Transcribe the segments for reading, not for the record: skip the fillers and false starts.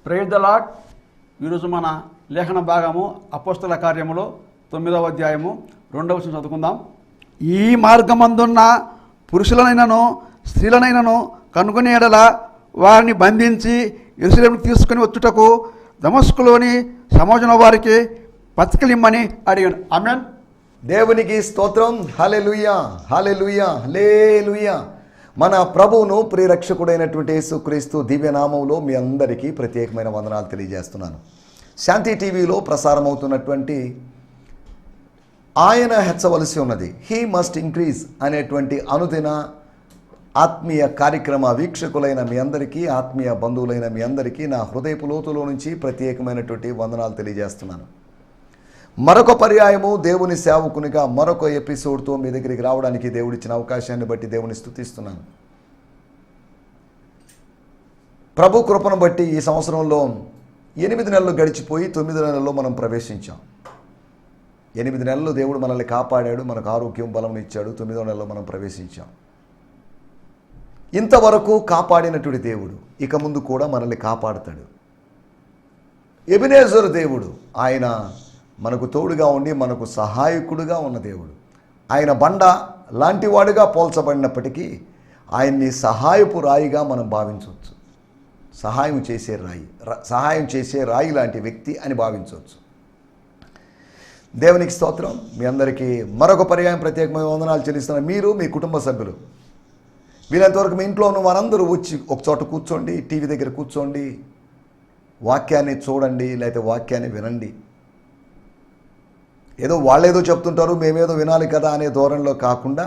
Praise the lord. ఈరోజు మన లేఖన భాగము అపోస్తల కార్యములో 9వ అధ్యాయము 2వ వచనం చదువుకుందాం. ఈ మార్గమందున్న పురుషులనైనను స్త్రీలనైనను కనుగొనే ఎడల వారిని బంధించి యెరూషలేముకు తీసుకుని వచ్చుటకు దమస్కులోని సమాజంలో వారికి పత్రికలిమ్మని అడిగాను. ఆమేన్. దేవునికి స్తోత్రం. హల్లెలూయా, హల్లెలూయా, హల్లెలూయా. మన ప్రభువును ప్రియరక్షకుడైనటువంటి యేసుక్రీస్తు దివ్యనామంలో మీ అందరికీ ప్రత్యేకమైన వందనాలు తెలియజేస్తున్నాను. శాంతి టీవీలో ప్రసారమవుతున్నటువంటి ఆయన హెచ్చవలసి ఉన్నది, హీ మస్ట్ ఇంక్రీజ్ అనేటువంటి అనుదిన ఆత్మీయ కార్యక్రమ వీక్షకులైన మీ అందరికీ, ఆత్మీయ బంధువులైన మీ అందరికీ నా హృదయపు లోతులో నుంచి ప్రత్యేకమైనటువంటి వందనాలు తెలియజేస్తున్నాను. మరొక పర్యాయము దేవుని సేవకునిగా మరొక ఎపిసోడ్తో మీ దగ్గరికి రావడానికి దేవుడిచ్చిన అవకాశాన్ని బట్టి దేవుని స్తుతిస్తున్నాను. ప్రభు కృపను బట్టి ఈ సంవత్సరంలో 8 నెలలు గడిచిపోయి 9 నెలల్లో మనం ప్రవేశించాం. 8 నెలలు దేవుడు మనల్ని కాపాడాడు, మనకు ఆరోగ్యం బలం ఇచ్చాడు. 9వ నెలలో మనం ప్రవేశించాం. ఇంతవరకు కాపాడినటువంటి దేవుడు ఇక ముందు కూడా మనల్ని కాపాడుతాడు. ఎబెనేజరు దేవుడు, ఆయన మనకు తోడుగా ఉండి మనకు సహాయకుడుగా ఉన్న దేవుడు. ఆయన బండ లాంటివాడుగా పోల్చబడినప్పటికీ ఆయన్ని సహాయపు రాయిగా మనం భావించవచ్చు. సహాయం చేసే రాయి లాంటి వ్యక్తి అని భావించవచ్చు. దేవునికి స్తోత్రం. మీ అందరికీ మరొక పర్యాయం ప్రత్యేకమైన వందనాలు చెల్లిస్తున్నాను. మీరు, మీ కుటుంబ సభ్యులు వీళ్ళంతవరకు మీ ఇంట్లో ఉన్న వారందరూ వచ్చి ఒక చోట కూర్చోండి, టీవీ దగ్గర కూర్చోండి, వాక్యాన్ని చూడండి, లేకపోతే వాక్యాన్ని వినండి. ఏదో వాళ్ళేదో చెప్తుంటారు, మేమేదో వినాలి కదా అనే ధోరణిలో కాకుండా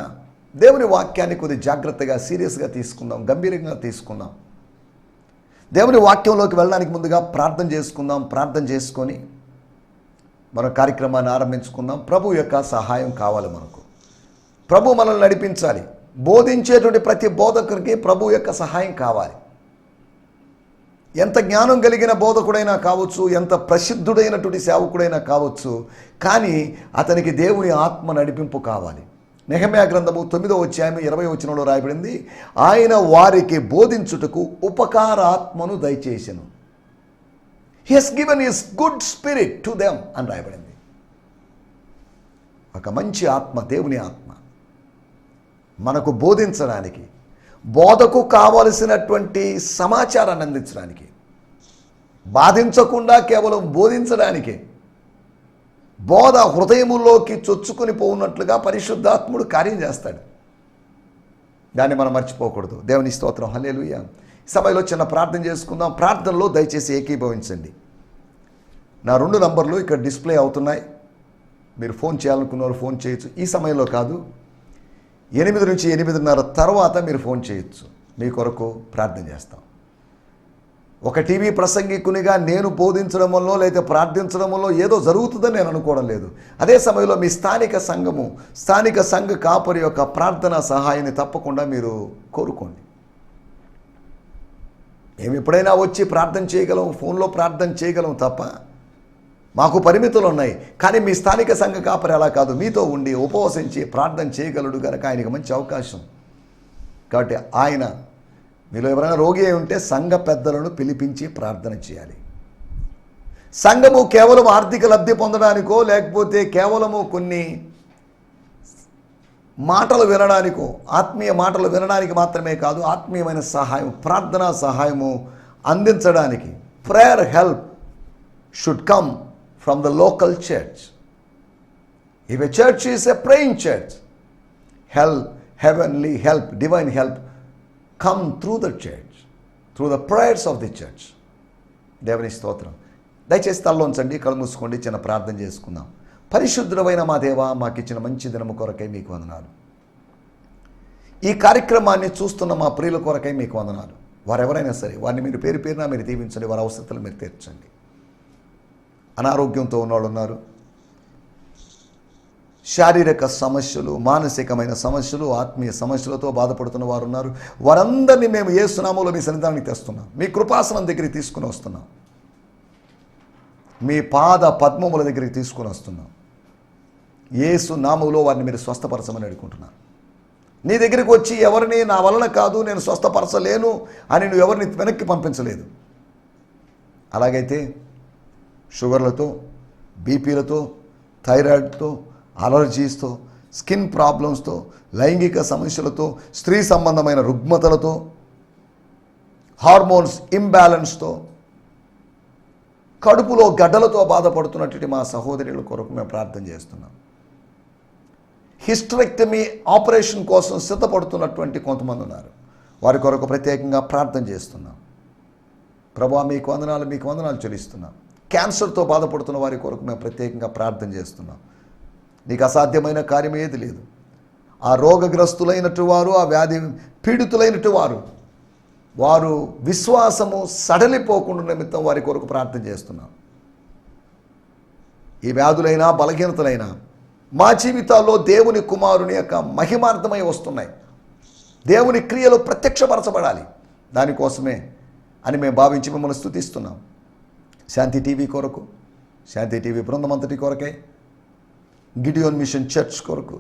దేవుని వాక్యాన్ని కొద్ది జాగ్రత్తగా, సీరియస్గా తీసుకుందాం, గంభీరంగా తీసుకుందాం. దేవుని వాక్యంలోకి వెళ్ళడానికి ముందుగా ప్రార్థన చేసుకుందాం. ప్రార్థన చేసుకొని మన కార్యక్రమాన్ని ఆరంభించుకుందాం. ప్రభు యొక్క సహాయం కావాలి మనకు. ప్రభు మనల్ని నడిపించాలి. బోధించేటువంటి ప్రతి బోధకుడికి ప్రభు యొక్క సహాయం కావాలి. ఎంత జ్ఞానం కలిగిన బోధకుడైనా కావచ్చు, ఎంత ప్రసిద్ధుడైనటువంటి సేవకుడైనా కావచ్చు, కానీ అతనికి దేవుని ఆత్మ నడిపింపు కావాలి. నెహెమ్యా గ్రంథము 9వ అధ్యాయం 20వ వచనంలో రాయబడింది, ఆయన వారికి బోధించుటకు ఉపకారాత్మను దయచేసెను. He has given his good spirit to them అని రాయబడింది. ఒక మంచి ఆత్మ, దేవుని ఆత్మ మనకు బోధించడానికి, బోధకు కావలసినటువంటి సమాచారాన్ని అందించడానికి, బాధించకుండా కేవలం బోధించడానికి, బోధ హృదయములోకి చొచ్చుకొని పోఉన్నట్లుగా పరిశుద్ధాత్ముడు కార్యం చేస్తాడు. దాన్ని మనం మర్చిపోకూడదు. దేవుని స్తోత్రం. హల్లెలూయా. ఈ సమయంలో చిన్న ప్రార్థన చేసుకుందాం. ప్రార్థనలో దయచేసి ఏకీభవించండి. నా 2 నంబర్లు ఇక్కడ డిస్ప్లే అవుతున్నాయి. మీరు ఫోన్ చేయాలనుకున్నారు ఫోన్ చేయొచ్చు. ఈ సమయంలో కాదు, 8 నుంచి 8:30 తర్వాత మీరు ఫోన్ చేయొచ్చు. మీ కొరకు ప్రార్థన చేస్తాం. ఒక టీవీ ప్రసంగికునిగా నేను బోధించడం వల్ల లేదా ప్రార్థించడం వల్ల ఏదో జరుగుతుందని నేను అనుకోవడం లేదు. అదే సమయంలో మీ స్థానిక సంఘ కాపరి యొక్క ప్రార్థన సహాయాన్ని తప్పకుండా మీరు కోరుకోండి. మేము ఎప్పుడైనా వచ్చి ప్రార్థన చేయగలం, ఫోన్లో ప్రార్థన చేయగలం తప్ప మాకు పరిమితులు ఉన్నాయి. కానీ మీ స్థానిక సంఘ కాపరి అలా కాదు, మీతో ఉండి ఉపవసించి ప్రార్థన చేయగలడు కనుక ఆయనకి మంచి అవకాశం. కాబట్టి ఆయన, మీలో ఎవరైనా రోగి అయి ఉంటే సంఘ పెద్దలను పిలిపించి ప్రార్థన చేయాలి. సంఘము కేవలం ఆర్థిక లబ్ధి పొందడానికో లేకపోతే కేవలము కొన్ని మాటలు వినడానికో, ఆత్మీయ మాటలు వినడానికి మాత్రమే కాదు, ఆత్మీయమైన సహాయం, ప్రార్థనా సహాయము అందించడానికి, prayer help should come from the local church. If a church is a praying church, help, heavenly help, divine help come through the church, through the prayers of the church. దేవుని స్తోత్రం. దయచేసి తల్లోంచండి, కళ్ళు మూసుకోండి, చిన్న ప్రార్థన చేసుకుందాం. పరిశుద్ధుడైన మా దేవా, మాకు ఇచ్చిన మంచి దినము కొరకై మీకు వందనాలు. ఈ కార్యక్రమాన్ని చూస్తున్న మా ప్రియుల కొరకై మీకు వందనాలు. వారెవరైనా సరే వారిని మీరు పేరు పేరున మీరు దీవించండి, వారి అవసరతలు మీరు తీర్చండి. అనారోగ్యంతో ఉన్నవాళ్ళు ఉన్నారు, శారీరక సమస్యలు, మానసికమైన సమస్యలు, ఆత్మీయ సమస్యలతో బాధపడుతున్న వారు ఉన్నారు. వారందరినీ మేము యేసు నామములో మీ సన్నిధానానికి తెస్తున్నాం. మీ కృపాసనం దగ్గరికి తీసుకుని వస్తున్నాం. మీ పాద పద్మముల దగ్గరికి తీసుకుని వస్తున్నాం. యేసు నామములో వారిని మీరు స్వస్థపరచమని అడుగుకుంటున్నాను. నీ దగ్గరికి వచ్చి ఎవరిని నా వలన కాదు, నేను స్వస్థపరచలేను అని నువ్వు ఎవరిని వెనక్కి పంపించలేదు. అలాగైతే షుగర్లతో, బీపీలతో, థైరాయిడ్తో, అలర్జీస్తో, స్కిన్ ప్రాబ్లమ్స్తో, లైంగిక సమస్యలతో, స్త్రీ సంబంధమైన రుగ్మతలతో, హార్మోన్స్ ఇంబ్యాలెన్స్తో, కడుపులో గడ్డలతో బాధపడుతున్నటువంటి మా సహోదరుల కొరకు మేము ప్రార్థన చేస్తున్నాం. హిస్టరెక్టమీ ఆపరేషన్ కోసం సిద్ధపడుతున్నటువంటి కొంతమంది ఉన్నారు. వారి కొరకు ప్రత్యేకంగా ప్రార్థన చేస్తున్నాం. ప్రభువా మీకు వందనాలు చెల్లిస్తున్నాం. క్యాన్సర్తో బాధపడుతున్న వారి కొరకు మేము ప్రత్యేకంగా ప్రార్థన చేస్తున్నాం. నీకు అసాధ్యమైన కార్యం ఏది లేదు. ఆ రోగగ్రస్తులైనటు వారు, ఆ వ్యాధి పీడితులైనటు వారు విశ్వాసము సడలిపోకుండా నిమిత్తం వారి కొరకు ప్రార్థన చేస్తున్నాం. ఈ వ్యాధులైనా బలహీనతలైనా మా జీవితాల్లో దేవుని కుమారుని యొక్క మహిమార్థమై వస్తున్నాయి. దేవుని క్రియలు ప్రత్యక్షపరచబడాలి. దానికోసమే అని మేము భావించి మిమ్మల్ని స్తుతిస్తున్నాం. శాంతి టీవీ కొరకు, శాంతి టీవీ బృందమంతటి కొరకై, గిడియోన్ మిషన్ చర్చ్ కొరకు,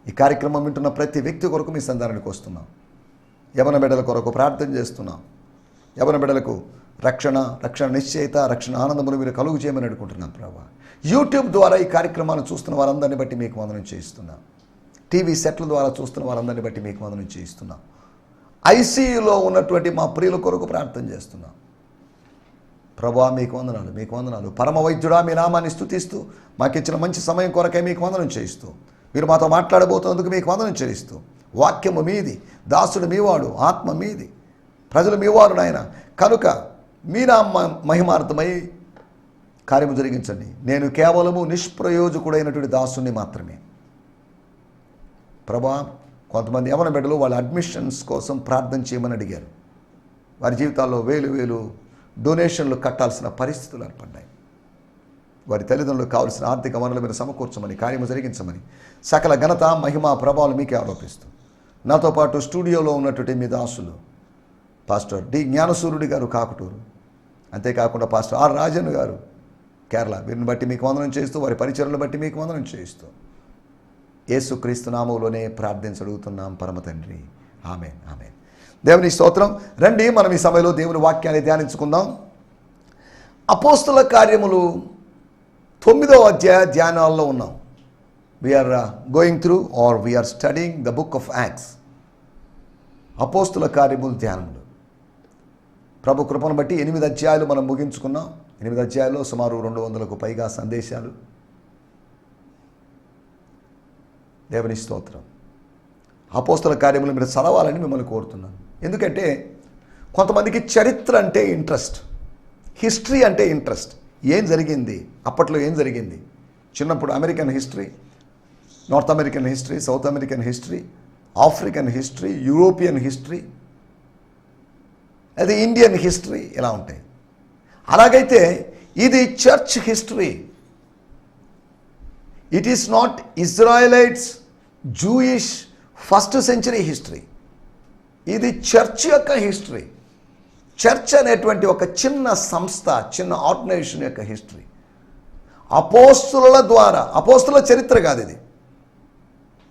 ఈ కార్యక్రమం వింటున్న ప్రతి వ్యక్తి కొరకు మీ సంధానానికి వస్తున్నాం. యవన బిడ్డల కొరకు ప్రార్థన చేస్తున్నాం. యవన బిడ్డలకు రక్షణ నిశ్చయిత, రక్షణ ఆనందములు మీరు కలుగు చేయమని అడుగుకుంటున్నాం ప్రభా. యూట్యూబ్ ద్వారా ఈ కార్యక్రమాన్ని చూస్తున్న వారందరినీ బట్టి మీకు వందనం చేయిస్తున్నాం. టీవీ సెట్ల ద్వారా చూస్తున్న వారందరినీ బట్టి మీకు వందనం చేయిస్తున్నాం. ఐసీయూలో ఉన్నటువంటి మా ప్రియుల కొరకు ప్రార్థన చేస్తున్నాం. ప్రభా మీకు వందనాలు. పరమ వైద్యుడా మీ నామాన్ని స్తుతిస్తూ, మాకిచ్చిన మంచి సమయం కొరకై మీకు వందనం చేయిస్తూ, మీరు మాతో మాట్లాడబోతున్నందుకు మీకు వందనం చేయిస్తూ, వాక్యము మీది, దాసుడు మీవాడు, ఆత్మ మీది, ప్రజలు మీవారు నాయన. కనుక మీ నామ మహిమార్థమై కార్యము జరిగించండి. నేను కేవలము నిష్ప్రయోజకుడైనటువంటి దాసుని మాత్రమే. ప్రభా, కొంతమంది యవన బిడ్డలు వాళ్ళ అడ్మిషన్స్ కోసం ప్రార్థన చేయమని అడిగారు. వారి జీవితాల్లో వేలు డొనేషన్లు కట్టాల్సిన పరిస్థితులు ఏర్పడ్డాయి. వారి తల్లిదండ్రులకు కావాల్సిన ఆర్థిక వనరులు మీరు సమకూర్చమని, కార్యము జరిగించమని సకల ఘనత, మహిమ, ప్రభావాలు మీకే ఆరోపిస్తూ, నాతో పాటు స్టూడియోలో ఉన్నటువంటి మీ దాసులు పాస్టర్ డి జ్ఞానసూర్యుడి గారు కాకుటూరు, అంతేకాకుండా పాస్టర్ ఆర్ రాజన్ గారు కేరళ, వీరిని బట్టి మీకు వందనం చేస్తూ, వారి పరిచయలను బట్టి మీకు వందనం చేస్తూ, యేసుక్రీస్తు నామములోనే ప్రార్థించడుగుతున్నాం పరమ తండ్రి. ఆమేన్. దేవుని స్తోత్రం. రండి మనం ఈ సమయంలో దేవుని వాక్యాన్ని ధ్యానించుకుందాం. అపోస్తుల కార్యములు 9వ అధ్యాయ ధ్యానాల్లో ఉన్నాం. We're going through or we're studying the book of Acts. అపోస్తుల కార్యములు ధ్యానములు. ప్రభు కృపను బట్టి 8 అధ్యాయాలు మనం ముగించుకున్నాం. 8 అధ్యాయాల్లో సుమారు 200కు పైగా సందేశాలు. దేవుని స్తోత్రం. అపోస్తుల కార్యములు మీరు చదవాలని మిమ్మల్ని కోరుతున్నాను. ఎందుకంటే కొంతమందికి చరిత్ర అంటే ఇంట్రెస్ట్, హిస్టరీ అంటే ఇంట్రెస్ట్. ఏం జరిగింది, అప్పట్లో ఏం జరిగింది, చిన్నప్పుడు American history, north American history, south American history, African history, European history, అది ఇండియన్ హిస్టరీ, ఇలా ఉంటాయి. అలాగైతే ఇది church history. It is not Israelites, Jewish first century history. ఇది చర్చ్ యొక్క హిస్టరీ. చర్చ్ అనేటువంటి ఒక చిన్న సంస్థ, చిన్న ఆర్గనైజేషన్ యొక్క హిస్టరీ. అపోస్తుల ద్వారా, అపోస్తుల చరిత్ర కాదు ఇది,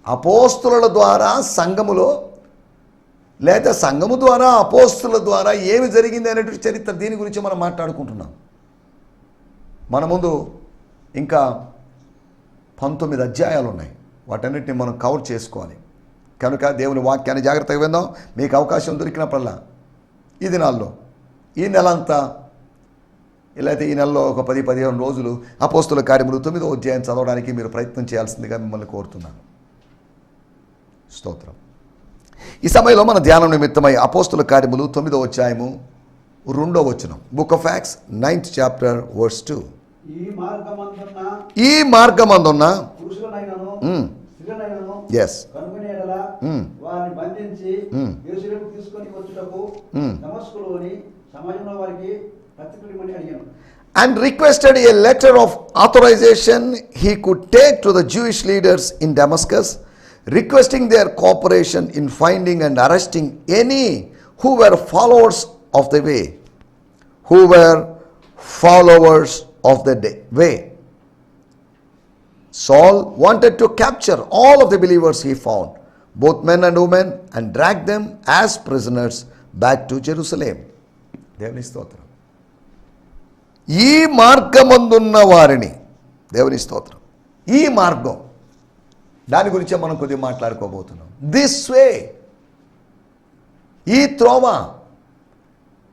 అపోస్తుల ద్వారా సంఘములో, లేదా సంఘము ద్వారా అపోస్తుల ద్వారా ఏమి జరిగింది అనేటువంటి చరిత్ర. దీని గురించి మనం మాట్లాడుకుంటున్నాం. మన ముందు ఇంకా 19 అధ్యాయాలు ఉన్నాయి. వాటన్నిటిని మనం కవర్ చేసుకోవాలి. కనుక దేవుని వాక్యాన్ని జాగ్రత్తగా విందాం. మీకు అవకాశం దొరికినప్పుడల్లా ఈ దినాల్లో, ఈ నెలంతా, ఇలా అయితే ఈ నెలలో ఒక 10-15 రోజులు అపోస్తుల కార్యములు 9వ అధ్యాయం చదవడానికి మీరు ప్రయత్నం చేయాల్సిందిగా మిమ్మల్ని కోరుతున్నాను. స్తోత్రం. ఈ సమయంలో మన ధ్యానం నిమిత్తమై అపోస్తుల కార్యములు 9వ అధ్యాయము 2వ వచనం, book of acts 9th chapter verse 2. ఈ మార్గమందున్న yes వారిని బంధించి యెరూషలేముకు తీసుకొని వచ్చుటకు దమస్కులోని సమాజంలో వారికి ప్రతిజ్ఞని అడిగాను. And requested a letter of authorization he could take to the Jewish leaders in Damascus, requesting their cooperation in finding and arresting any who were followers of the way, of the way. Saul wanted to capture all of the believers he found, both men and women, and drag them as prisoners back to Jerusalem. దేవుని స్తోత్రం. ఈ మార్గమందున్న వారిని, దేవుని స్తోత్రం, ఈ మార్గం, దాని గురించే మనం కొద్దిగా మాట్లాడుకోబోతున్నాం. దిస్ వే, ఈ త్రోవ,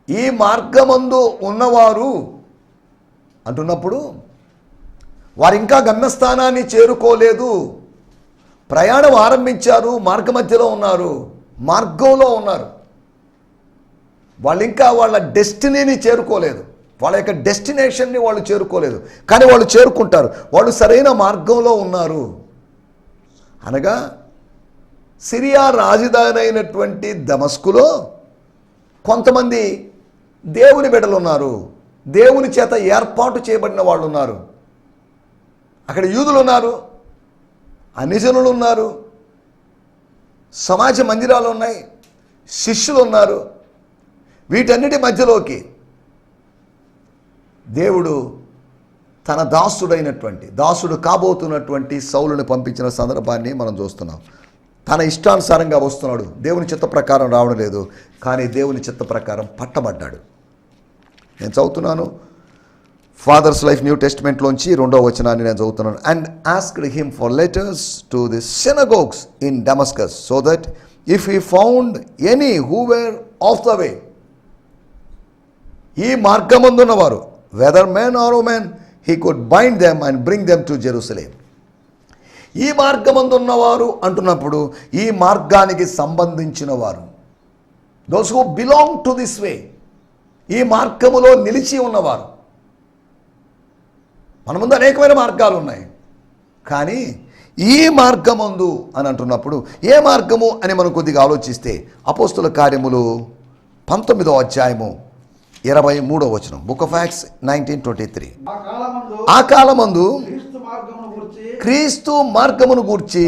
ఈ మార్గమందు ఉన్నవారు అంటున్నప్పుడు వారు ఇంకా గమ్యస్థానాన్ని చేరుకోలేదు. ప్రయాణం ఆరంభించారు, మార్గ మధ్యలో ఉన్నారు, మార్గంలో ఉన్నారు. వాళ్ళు ఇంకా వాళ్ళ డెస్టినీని చేరుకోలేదు, వాళ్ళ యొక్క డెస్టినేషన్ని వాళ్ళు చేరుకోలేదు. కానీ వాళ్ళు చేరుకుంటారు, వాళ్ళు సరైన మార్గంలో ఉన్నారు. అనగా సిరియా రాజధాని అయినటువంటి దమస్కులో కొంతమంది దేవుని బిడ్డలు ఉన్నారు, దేవుని చేత ఏర్పాటు చేయబడిన వాళ్ళు ఉన్నారు. అక్కడ యూదులు ఉన్నారు, అన్యజనులు ఉన్నారు, సమాజ మందిరాలు ఉన్నాయి, శిష్యులు ఉన్నారు. వీటన్నిటి మధ్యలోకి దేవుడు తన దాసుడు కాబోతున్నటువంటి సౌలుని పంపించిన సందర్భాన్ని మనం చూస్తున్నాం. తన ఇష్టానుసారంగా వస్తున్నాడు, దేవుని చిత్త ప్రకారం రావడం లేదు, కానీ దేవుని చిత్త ప్రకారం పట్టబడ్డాడు. నేను చదువుతున్నాను ఫాదర్స్ లైఫ్ న్యూ టెస్ట్మెంట్లోంచి 2వ వచనాన్ని నేను చదువుతున్నాను. And asked him for letters to the synagogues in Damascus so that if he found any who were of the way, ఈ మార్గమందున్నవారు, whether men or women, he could bind them and bring them to Jerusalem. ఈ మార్గమందున్నవారు అంటున్నప్పుడు ఈ మార్గానికి సంబంధించిన వారు, those who belong to this way, ఈ మార్గములో నిలిచి ఉన్నవారు. మన ముందు అనేకమైన మార్గాలు ఉన్నాయి, కానీ ఈ మార్గమందు అని అంటున్నప్పుడు ఏ మార్గము అని మనం కొద్దిగా ఆలోచిస్తే అపోస్తుల కార్యములు 19వ అధ్యాయము 23వ వచనం, బుక్ ఆఫ్ యాక్ట్స్ 19:23. ఆ కాలమందు క్రీస్తు మార్గమును గూర్చి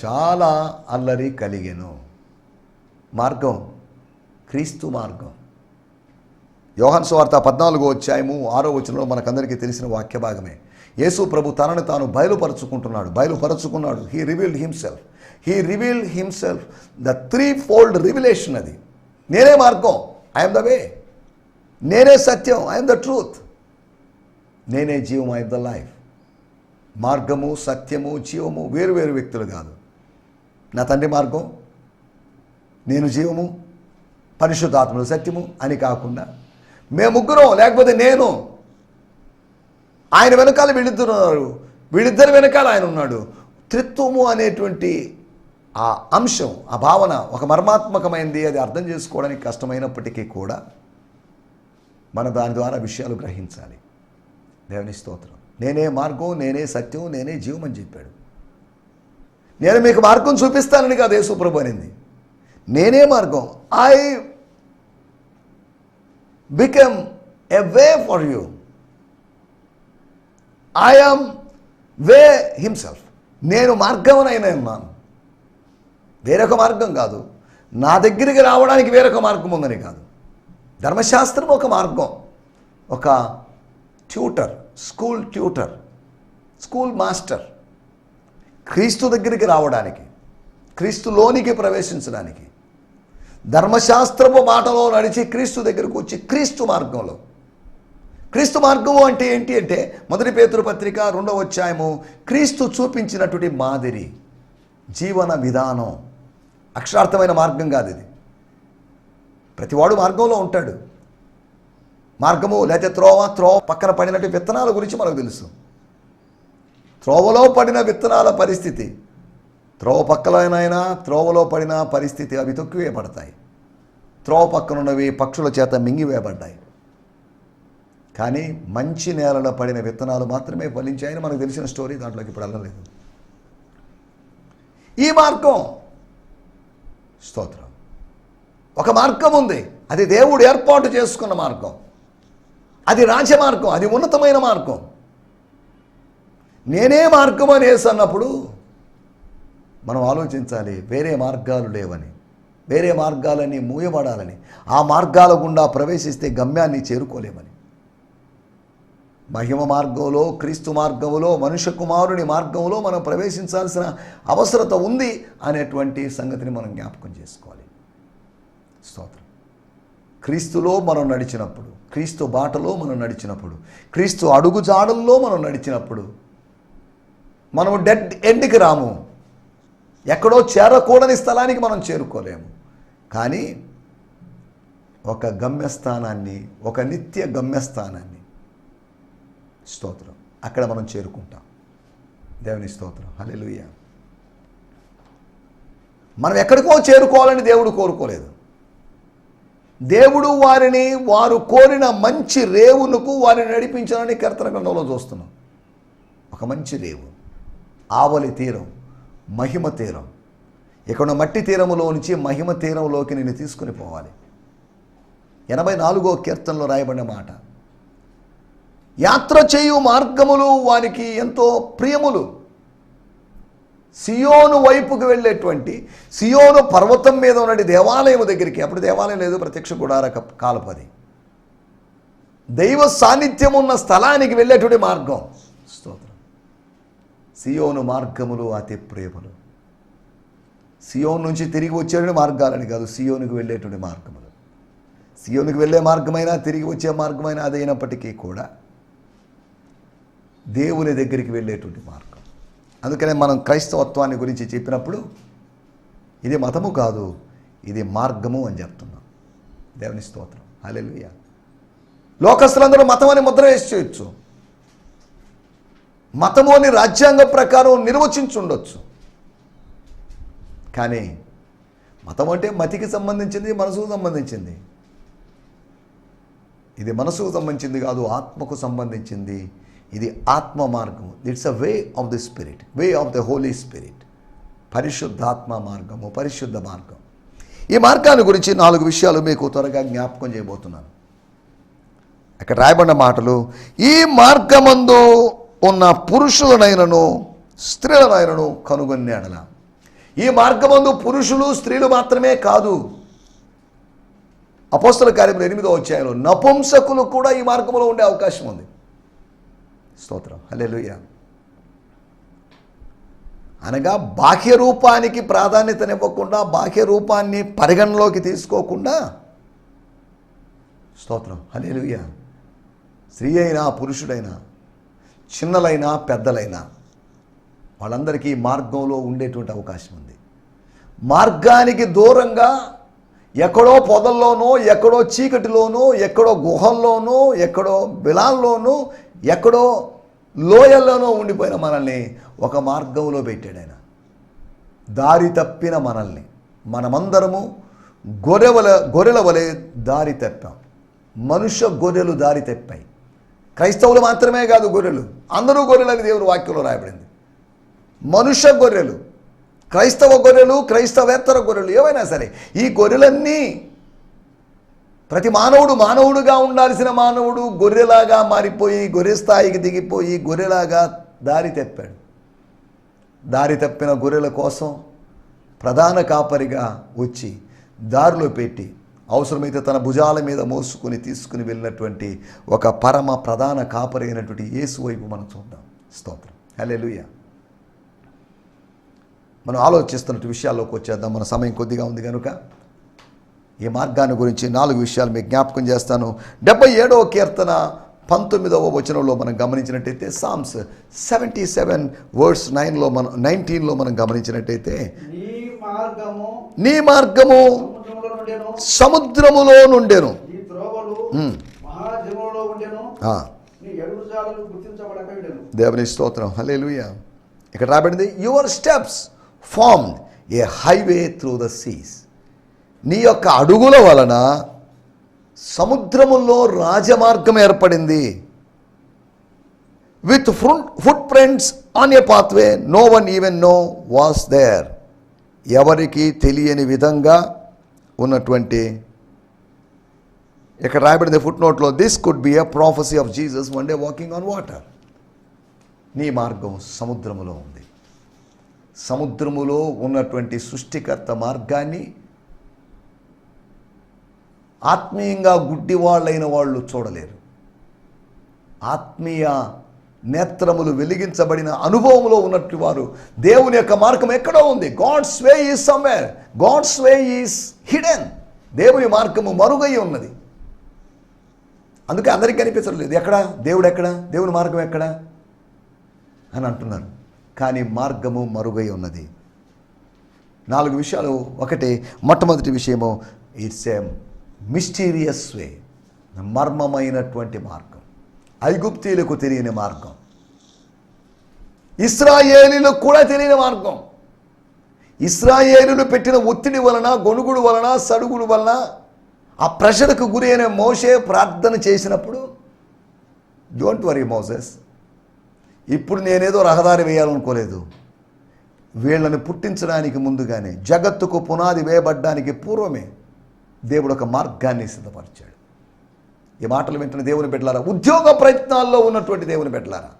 చాలా అల్లరి కలిగెను. మార్గం, క్రీస్తు మార్గం. యోహాను సువార్త 14వ అధ్యాయము 6వ వచనంలో మనకందరికీ తెలిసిన వాక్య భాగమే. యేసు ప్రభు తనను తాను బయలుపరుచుకున్నాడు. He revealed himself, the 3-fold revelation. అది నేనే మార్గం, ఐఎమ్ ద వే, నేనే సత్యం, ఐఎమ్ ద ట్రూత్, నేనే జీవం, ఐఎమ్ ద లైఫ్. మార్గము, సత్యము, జీవము వేరు వేరు వ్యక్తులు కాదు. నా తండ్రి మార్గం, నేను జీవము, పరిశుద్ధాత్మలు సత్యము అని కాకుండా మేము ముగ్గురం, లేకపోతే నేను, ఆయన వెనకాల వీళ్ళిద్దరు ఉన్నారు, వీళ్ళిద్దరి వెనకాల ఆయన ఉన్నాడు. త్రిత్వము అనేటువంటి ఆ అంశం, ఆ భావన ఒక మర్మాత్మకమైనది. అది అర్థం చేసుకోవడానికి కష్టమైనప్పటికీ కూడా మన దాని ద్వారా విషయాలు గ్రహించాలి. దేవుని స్తోత్రం. నేనే మార్గం, నేనే సత్యం, నేనే జీవం అని చెప్పాడు. నేను మీకు మార్గం చూపిస్తానని కాదు యేసు ప్రభు అనింది. నేనే మార్గం, I become a way for you, I am way himself. నేను మార్గంనైనా ఉన్నాను, వేరొక మార్గం కాదు. నా దగ్గరికి రావడానికి వేరొక మార్గం ఉందని కాదు. ధర్మశాస్త్రం ఒక మార్గం, ఒక ట్యూటర్, స్కూల్ మాస్టర్. క్రీస్తు దగ్గరికి రావడానికి, క్రీస్తులోనికి ప్రవేశించడానికి, ధర్మశాస్త్రపు మాటలో నడిచి క్రీస్తు దగ్గరకు వచ్చి క్రీస్తు మార్గము అంటే ఏంటి అంటే, 1 పేతురు పత్రిక 2వ అధ్యాయము, క్రీస్తు చూపించినటువంటి మాదిరి జీవన విధానం. అక్షరార్థమైన మార్గం కాదు ఇది. ప్రతివాడు మార్గంలో ఉంటాడు. మార్గము లేకపోతే త్రోవ పక్కన పడినట్టు విత్తనాల గురించి మనకు తెలుసు. త్రోవలో పడిన విత్తనాల పరిస్థితి, త్రోవ పక్కలైనా త్రోవలో పడిన పరిస్థితి, అవి తొక్కివేయబడతాయి. త్రోవ పక్కనున్నవి పక్షుల చేత మింగివేయబడ్డాయి. కానీ మంచి నేలలో పడిన విత్తనాలు మాత్రమే ఫలించాయని మనకు తెలిసిన స్టోరీ, దాంట్లోకి ఇప్పుడు వెళ్ళలేదు. ఈ మార్గం, స్తోత్రం, ఒక మార్గం ఉంది. అది దేవుడు ఏర్పాటు చేసుకున్న మార్గం, అది రాజమార్గం, అది ఉన్నతమైన మార్గం. నేనే మార్గం అనేసి అన్నప్పుడు మనం ఆలోచించాలి, వేరే మార్గాలు లేవని, వేరే మార్గాలన్నీ మూయబడాలని, ఆ మార్గాల గుండా ప్రవేశిస్తే గమ్యాన్ని చేరుకోలేమని. మహిమ మార్గంలో, క్రీస్తు మార్గంలో, మనుష్య కుమారుని మార్గంలో మనం ప్రవేశించాల్సిన అవసరత ఉంది అనేటువంటి సంగతిని మనం జ్ఞాపకం చేసుకోవాలి. స్తోత్రం. క్రీస్తులో మనం నడిచినప్పుడు, క్రీస్తు బాటలో మనం నడిచినప్పుడు, క్రీస్తు అడుగుజాడల్లో మనం నడిచినప్పుడు మనం డెడ్ ఎండ్కి రాము. ఎక్కడో చేరకూడని స్థలానికి మనం చేరుకోలేము. కానీ ఒక గమ్యస్థానాన్ని, ఒక నిత్య గమ్యస్థానాన్ని, స్తోత్రం, అక్కడ మనం చేరుకుంటాం. దేవుని స్తోత్రం, హల్లెలూయా. మనం ఎక్కడికో చేరుకోవాలని దేవుడు కోరుకోలేదు. దేవుడు వారు కోరిన మంచి రేవులకు వారిని నడిపించాలని కీర్తన గ్రంథంలో చూస్తున్నాం. ఒక మంచి రేవు, ఆవలి తీరం, మహిమ తీరం. ఇక్కడ మట్టి తీరములో నుంచి మహిమ తీరంలోకి నేను తీసుకుని పోవాలి. 84వ కీర్తనలో రాయబడిన మాట, యాత్ర చేయు మార్గములు వారికి ఎంతో ప్రియములు. సియోను వైపుకు వెళ్ళేటువంటి, సియోను పర్వతం మీద ఉన్నటువంటి దేవాలయం దగ్గరికి, అప్పుడు దేవాలయం లేదు, ప్రత్యక్ష గుడార కాలపది, దైవ సాన్నిధ్యం ఉన్న స్థలానికి వెళ్ళేటువంటి మార్గం. స్తోత్రం. సియోను మార్గములు అతి ప్రియములు. సియోను నుంచి తిరిగి వచ్చేటువంటి మార్గాలని కాదు, సియోనుకు వెళ్ళేటువంటి మార్గములు. సియోనుకు వెళ్ళే మార్గమైనా తిరిగి వచ్చే మార్గమైనా అదైనప్పటికీ కూడా దేవుని దగ్గరికి వెళ్ళేటువంటి మార్గం. అందుకనే మనం క్రైస్తవత్వాన్ని గురించి చెప్పినప్పుడు ఇది మతము కాదు, ఇది మార్గము అని చెప్తున్నాం. దేవుని స్తోత్రం, హల్లెలూయా. లోకస్తులందరూ మతం అని ముద్ర వేసి చేయొచ్చు, మతము అని రాజ్యాంగ ప్రకారం నిర్వచించుండొచ్చు. కానీ మతం అంటే మతికి సంబంధించింది, మనసుకు సంబంధించింది. ఇది మనసుకు సంబంధించింది కాదు, ఆత్మకు సంబంధించింది. ఇది ఆత్మ మార్గము. It's a way of the spirit, way of the holy spirit. పరిశుద్ధాత్మ మార్గము, పరిశుద్ధ మార్గం. ఈ మార్గాన్ని గురించి 4 విషయాలు మీకు త్వరగా జ్ఞాపకం చేయబోతున్నాను. అక్కడ రాయబడిన మాటలు, ఈ మార్గమందు ఉన్న పురుషులనైనను స్త్రీలనైనను కనుగొనేడల. ఈ మార్గమందు పురుషులు స్త్రీలు మాత్రమే కాదు, అపోస్తల కార్యములు 8వ అధ్యాయంలో నపుంసకులు కూడా ఈ మార్గంలో ఉండే అవకాశం ఉంది. స్తోత్రం, హల్లెలూయా. అనగా బాహ్య రూపానికి ప్రాధాన్యతనివ్వకుండా, బాహ్య రూపాన్ని పరిగణలోకి తీసుకోకుండా, స్తోత్రం, హల్లెలూయా, స్త్రీ అయినా పురుషుడైనా, చిన్నలైనా పెద్దలైనా వాళ్ళందరికీ మార్గంలో ఉండేటువంటి అవకాశం ఉంది. మార్గానికి దూరంగా ఎక్కడో పొదల్లోనో, ఎక్కడో చీకటిలోనో, ఎక్కడో గుహల్లోనో, ఎక్కడో బిలాల్లోనో, ఎక్కడో లోయల్లోనో ఉండిపోయిన మనల్ని ఒక మార్గంలో పెట్టాడు ఆయన. దారి తప్పిన మనల్ని, మనమందరము గొర్రెల వలె దారి తప్పాం. మనుష్య గొర్రెలు దారి తప్పాయి. క్రైస్తవులు మాత్రమే కాదు గొర్రెలు, అందరూ గొర్రెలని దేవుని వాక్యంలో రాయబడింది. మనుష్య గొర్రెలు, క్రైస్తవ గొర్రెలు, క్రైస్తవేతర గొర్రెలు, ఏవైనా సరే, ఈ గొర్రెలన్నీ ప్రతి మానవుడుగా ఉండాల్సిన మానవుడు గొర్రెలాగా మారిపోయి, గొర్రె స్థాయికి దిగిపోయి గొర్రెలాగా దారి తప్పాడు. దారి తప్పిన గొర్రెల కోసం ప్రధాన కాపరిగా వచ్చి దారిలో పెట్టి అవసరమైతే తన భుజాల మీద మోసుకొని తీసుకుని వెళ్ళినటువంటి ఒక పరమ ప్రధాన కాపరి అయినటువంటి యేసు వైపు మనం చూద్దాం. స్తోత్రం, హల్లెలూయా. మనం ఆలోచిస్తున్న విషయాల్లోకి వచ్చేద్దాం. మన సమయం కొద్దిగా ఉంది కనుక ఈ మార్గాన్ని గురించి 4 విషయాలు మీకు జ్ఞాపకం చేస్తాను. 77వ కీర్తన 19వ వచనంలో మనం గమనించినట్టయితే, సామ్స్ 77 వర్స్ 19లో మనం గమనించినట్టయితే, నీ మార్గము సముద్రములో నుండెను, దేవుని స్తోత్రం, హల్లెలూయా. ఇక్కడ రాబడింది, your steps formed a highway through the seas. నీ యొక్క అడుగుల వలన సముద్రములో రాజమార్గం ఏర్పడింది. With footprints on a pathway no one even no was there. ఎవరికి తెలియని విధంగా ఉన్నటువంటి, ఇక్కడ రాయబడింది ఫుట్ నోట్లో, this could be a prophecy of Jesus one day walking on water. నీ మార్గం సముద్రములో ఉంది. సముద్రములో ఉన్నటువంటి సృష్టికర్త మార్గాన్ని ఆత్మీయంగా గుడ్డివాళ్ళైన వాళ్ళు చూడలేరు. ఆత్మీయ నేత్రములు వెలిగించబడిన అనుభవంలో ఉన్నట్టు వారు దేవుని యొక్క మార్గం ఎక్కడో ఉంది. God's way is somewhere, God's way is hidden. దేవుని మార్గము మరుగై ఉన్నది. అందుకే అందరికీ కనిపించడం లేదు. ఎక్కడ దేవుడు, ఎక్కడ దేవుని మార్గం ఎక్కడ అని అంటున్నారు. కానీ మార్గము మరుగై ఉన్నది. 4 విషయాలు. ఒకటి, మొట్టమొదటి విషయము, ఇట్స్ ఏ మిస్టీరియస్ వే, మర్మమైనటువంటి మార్గం, ఐగుప్తీయులకు తెలియని మార్గం, ఇశ్రాయేలీలకు కూడా తెలియని మార్గం. ఇశ్రాయేలీలు పెట్టిన ఒత్తిడి వలన, గొణుగుడు వలన, సడుగుడు వలన ఆ ప్రెషర్కు గురి అయిన మోషే ప్రార్థన చేసినప్పుడు, డోంట్ వరీ మోసెస్, ఇప్పుడు నేనేదో రహదారి వేయాలనుకోలేదు. వీళ్ళని పుట్టించడానికి ముందుగానే, జగత్తుకు పునాది వేయబడ్డానికి పూర్వమే దేవుడు ఒక మార్గాన్ని సిద్ధపరిచాడు. ఈ మాటలు వింటున్న దేవుని బిడ్డలారా, ఉద్యోగ ప్రయత్నాల్లో ఉన్నటువంటి దేవుని బిడ్డలారా,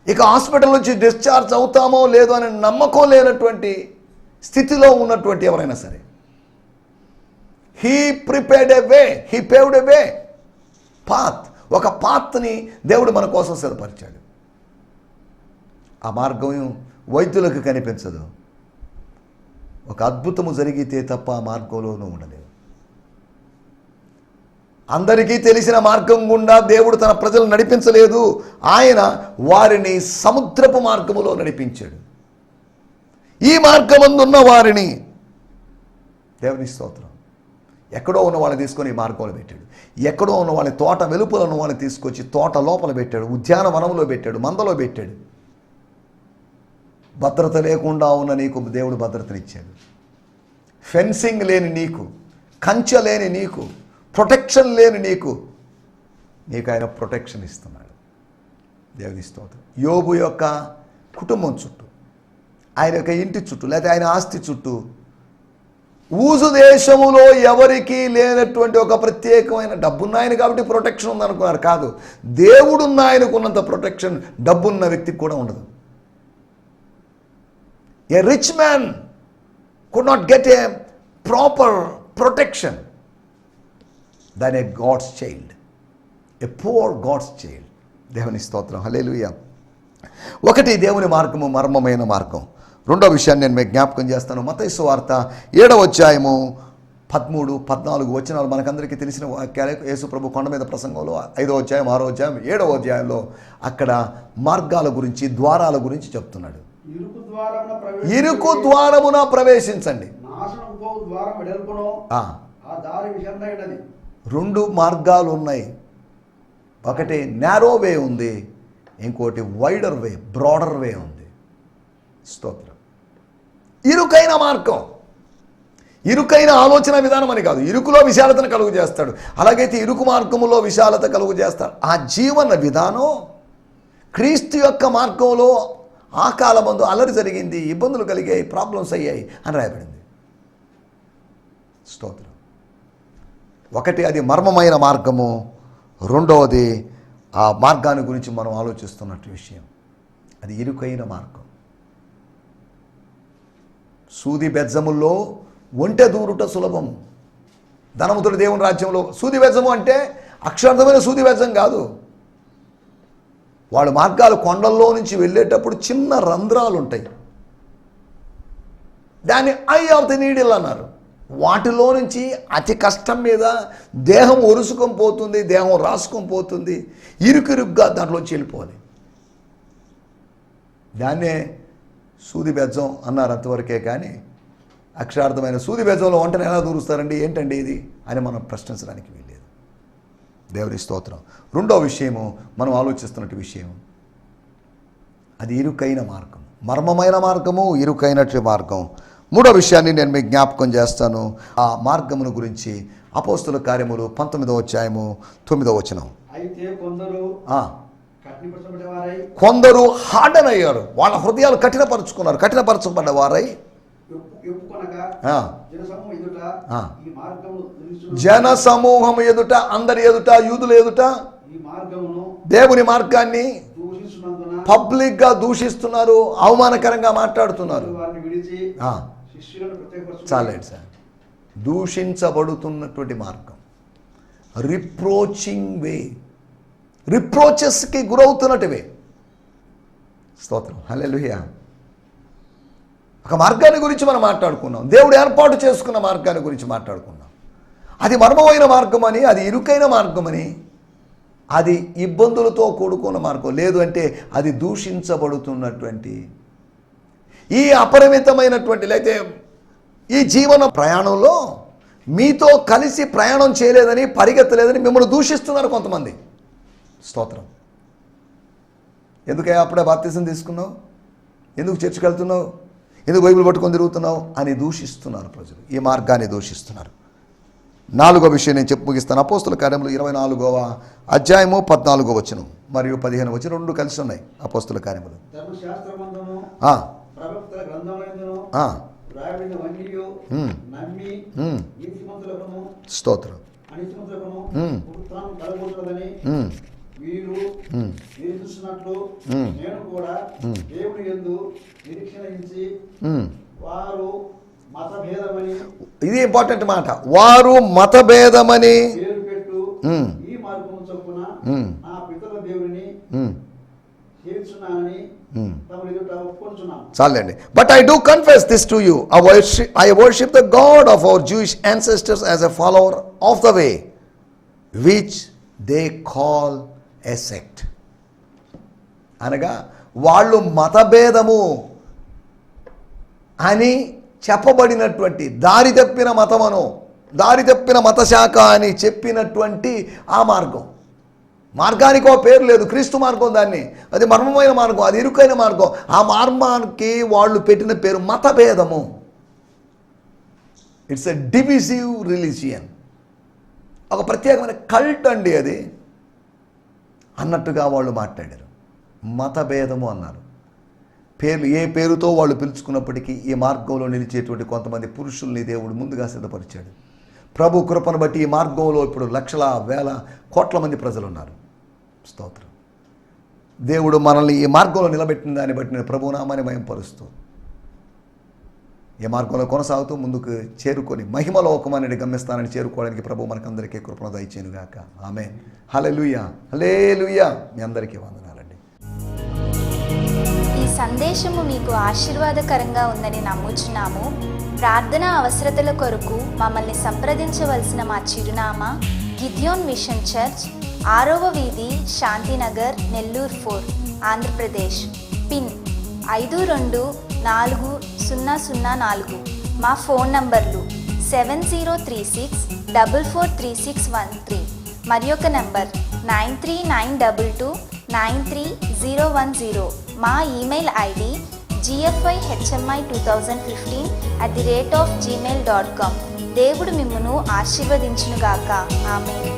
ఇక హాస్పిటల్ నుంచి డిశ్చార్జ్ అవుతామో లేదో అనే నమ్మకం లేనటువంటి స్థితిలో ఉన్నటువంటి ఎవరైనా సరే, he prepared a way, he paved a way, path, ఒక పాత్ని దేవుడు మన కోసం సిద్ధపరిచాడు. ఆ మార్గం వైద్యులకు కనిపించదు. ఒక అద్భుతము జరిగితే తప్ప ఆ మార్గంలోనూ ఉండలేదు. అందరికీ తెలిసిన మార్గం గుండా దేవుడు తన ప్రజలు నడిపించలేదు. ఆయన వారిని సముద్రపు మార్గములో నడిపించాడు. ఈ మార్గమందున్న వారిని, దేవుని స్తోత్రం, ఎక్కడో ఉన్న వాళ్ళని తీసుకొని ఈ మార్గంలో పెట్టాడు. ఎక్కడో ఉన్న వాళ్ళని, తోట వెలుపల ఉన్న వాళ్ళని తీసుకొచ్చి తోట లోపల పెట్టాడు, ఉద్యానవనంలో పెట్టాడు, మందలో పెట్టాడు. భద్రత లేకుండా ఉన్న నీకు దేవుడు భద్రతనిచ్చాడు. ఫెన్సింగ్ లేని నీకు, కంచె లేని నీకు, ప్రొటెక్షన్ లేని నీకు ఆయన ప్రొటెక్షన్ ఇస్తున్నాడు. దేవుని స్తోత్రం. యోబు యొక్క కుటుంబం చుట్టూ, ఆయన యొక్క ఇంటి చుట్టూ, లేకపోతే ఆయన ఆస్తి చుట్టూ, ఊజు దేశములో ఎవరికీ లేనటువంటి ఒక ప్రత్యేకమైన, డబ్బున్నాయని కాబట్టి ప్రొటెక్షన్ ఉందనుకున్నారు. కాదు, దేవుడున్న ఆయనకున్నంత ప్రొటెక్షన్ డబ్బున్న వ్యక్తికి కూడా ఉండదు. A rich man could not get a proper protection than a God's child, a poor God's child. దేవుని స్తోత్రం, హల్లెలూయా. ఒకటి, దేవుని మార్గము మర్మమైన మార్గం. రెండో విషయాన్ని నేను మీకు జ్ఞాపకం చేస్తాను. మత్తయి సువార్త 7వ అధ్యాయము 13, 14 వచనాలు మనకందరికీ తెలిసిన వాక్యాలే. యేసు ప్రభు కొండ మీద ప్రసంగంలో 5వ అధ్యాయం, 6వ అధ్యాయం, 7వ అధ్యాయంలో అక్కడ మార్గాల గురించి, ద్వారాల గురించి చెప్తున్నాడు. ఇరుకు ద్వారమున ప్రవేశించండి. 2 మార్గాలు ఉన్నాయి. ఒకటి నారో వే ఉంది, ఇంకోటి వైడర్ వే, బ్రాడర్ వే ఉంది. స్తోత్రం. ఇరుకైన మార్గం, ఇరుకైన ఆలోచన విధానం అని కాదు, ఇరుకులో విశాలతను కలుగు చేస్తాడు. అలాగైతే ఇరుకు మార్గములో విశాలత కలుగు చేస్తాడు. ఆ జీవన విధానం క్రీస్తు యొక్క మార్గంలో ఆ కాలమందు అల్లరి జరిగింది, ఇబ్బందులు కలిగాయి, ప్రాబ్లమ్స్ అయ్యాయి అని రాయబడింది. స్తోత్రం. ఒకటి, అది మర్మమైన మార్గము. రెండవది, ఆ మార్గాన్ని గురించి మనం ఆలోచిస్తున్నట్టు విషయం, అది ఇరుకైన మార్గం. సూది బెజ్జముల్లో ఒంటె దూరుట సులభము. ధనవంతుడు దేవుని రాజ్యంలో, సూది బెజ్జము అంటే అక్షరార్థమైన సూది బెజ్జం కాదు. వాళ్ళ మార్గాలు కొండల్లో నుంచి వెళ్ళేటప్పుడు చిన్న రంధ్రాలు ఉంటాయి, దాన్ని ఐ ఆఫ్ ది నీడిల్ అన్నారు. వాటిలో నుంచి అతి కష్టం మీద దేహం ఒరుసుకొని పోతుంది, దేహం రాసుకొని పోతుంది, ఇరుకిరుగ్గా దాంట్లోంచి వెళ్ళిపోవాలి. దాన్నే సూది బెజ్జం అన్నారు అంతవరకే. కానీ అక్షరార్థమైన సూది బెజ్జంలో వంటను ఎలా దూరుస్తారండి, ఏంటండి ఇది అని మనం ప్రశ్నించడానికి వీల్లేదు. దేవుని స్తోత్రం. రెండో విషయము మనం ఆలోచిస్తున్నట్టు విషయం, అది ఇరుకైన మార్గం, మర్మమైన మార్గము, ఇరుకైనటువంటి మార్గం. మూడో విషయాన్ని నేను మీకు జ్ఞాపకం చేస్తాను. ఆ మార్గమును గురించి అపోస్తుల కార్యములు 19వ అధ్యాయము 9వ వచనం. అయితే కొందరు హార్డన్ అయ్యారు, వాళ్ళ హృదయాలు కఠినపరుచుకున్నారు. కఠినపరచబడ్డ వారై జన సమూహం ఎదుట, అందరి ఎదుట, యూదుల ఎదుట దేవుని మార్గాన్ని పబ్లిక్ గా దూషిస్తున్నారు, అవమానకరంగా మాట్లాడుతున్నారు. చాలండి సార్. దూషించబడుతున్నటువంటి మార్గం, రిప్రోచింగ్ వే, రిప్రోచెస్కి గురవుతున్నట్టువే. స్తోత్రం, హల్లెలూయా. ఒక మార్గాన్ని గురించి మనం మాట్లాడుకున్నాం. దేవుడు ఏర్పాటు చేసుకున్న మార్గాన్ని గురించి మాట్లాడుకున్నాం. అది మర్మమైన మార్గమని, అది ఇరుకైన మార్గమని, అది ఇబ్బందులతో కూడుకున్న మార్గం, లేదు అంటే అది దూషించబడుతున్నటువంటి ఈ అపరిమితమైనటువంటి, లేకపోతే ఈ జీవన ప్రయాణంలో మీతో కలిసి ప్రయాణం చేయలేదని, పరిగెత్తలేదని మిమ్మల్ని దూషిస్తున్నారు కొంతమంది. స్తోత్రం. ఎందుకయ్యా అప్పుడే బాప్తిజం తీసుకున్నావు, ఎందుకు చర్చికి వెళ్తున్నావు, ఎందుకు బైబిల్ పట్టుకొని తిరుగుతున్నావు అని దూషిస్తున్నారు ప్రజలు. ఈ మార్గాన్ని దూషిస్తున్నారు. 4వ విషయం నేను చెప్పి ముగిస్తాను. అపోస్తుల కార్యములు 24వ అధ్యాయము 14వ వచనం మరియు 15వ వచనం 2 కలిసి ఉన్నాయి. అపోస్తుల కార్యములు స్తోత్రం. ఇది ఇంపార్టెంట్ మాట. వారు మతభేదమని చాలండి. But I do confess this to you, I worship the God of our Jewish ancestors as a follower of the way which they call a sect. అనగా వాళ్ళు మతభేదము అని చెప్పబడినటువంటి దారి తప్పిన మతమను, దారి తప్పిన మతశాఖ అని చెప్పినటువంటి ఆ మార్గం, మార్గానికి ఒక పేరు లేదు, క్రీస్తు మార్గం. దాన్ని అది మర్మమైన మార్గం, అది ఇరుకైన మార్గం. ఆ మార్గానికి వాళ్ళు పెట్టిన పేరు మతభేదము. ఇట్స్ ఎ డివిజివ్ రిలీజియన్, ఒక ప్రత్యేకమైన కల్ట్ అండి అది అన్నట్టుగా వాళ్ళు మాట్లాడారు. మతభేదము అన్నారు. పేర్లు ఏ పేరుతో వాళ్ళు పిలుచుకున్నప్పటికీ ఈ మార్గంలో నిలిచేటువంటి కొంతమంది పురుషుల్ని దేవుడు ముందుగా సిద్ధపరిచాడు. ప్రభు కృపను బట్టి ఈ మార్గంలో ఇప్పుడు లక్షల వేల కోట్ల మంది ప్రజలు ఉన్నారు. స్తోత్రం. దేవుడు మనల్ని ఈ మార్గంలో నిలబెట్టిన దాన్ని బట్టి నేను ప్రభునామాన్ని మహిమపరుస్తూ ఈ మార్గంలో కొనసాగుతూ ముందుకు చేరుకొని మహిమలోకమనే గమ్యస్థానాన్ని చేరుకోవడానికి ప్రభు మనకందరికీ కృపను దయచేయునుగాక. ఆమేన్. హల్లెలూయా, హల్లెలూయా. మీ అందరికీ వందనాలండి. ఈ సందేశము మీకు ఆశీర్వాదకరంగా ఉందని నమ్ముచున్నాము. ప్రార్థన అవసరతల కొరకు మమ్మల్ని సంప్రదించవలసిన మా చిరునామా గిద్యోన్ మిషన్ చర్చ్, 6వ వీధి, శాంతినగర్, నెల్లూరు 4, ఆంధ్రప్రదేశ్. పిన్ 524004. మా ఫోన్ నంబర్లు 7036443613 మరి ఒక నంబర్ 9392293010. మా ఈమెయిల్ ఐడి gfihmi2015@gmail.com. దేవుడు మిమ్మును ఆశీర్వదించునుగాక. ఆమేన్.